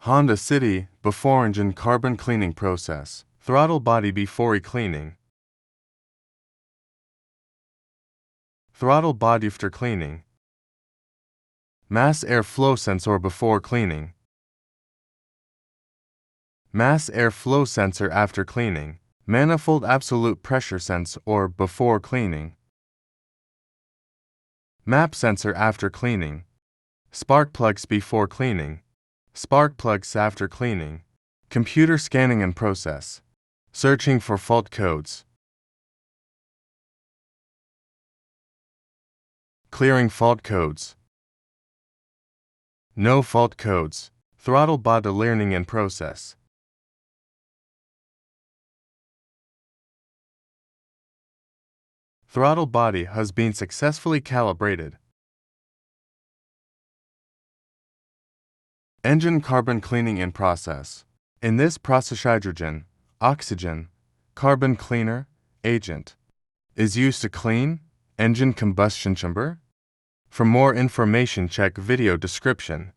Honda City, before engine carbon cleaning process. Throttle body before cleaning. Throttle body after cleaning. Mass air flow sensor before cleaning. Mass air flow sensor after cleaning. Manifold absolute pressure sensor before cleaning. MAP sensor after cleaning. Spark plugs before cleaning. Spark plugs after cleaning. Computer scanning and process. Searching for fault codes. Clearing fault codes. No fault codes. Throttle body learning and process. Throttle body has been successfully calibrated. Engine carbon cleaning in process. In this process, hydrogen, oxygen, carbon cleaner, agent is used to clean engine combustion chamber. For more information, check video description.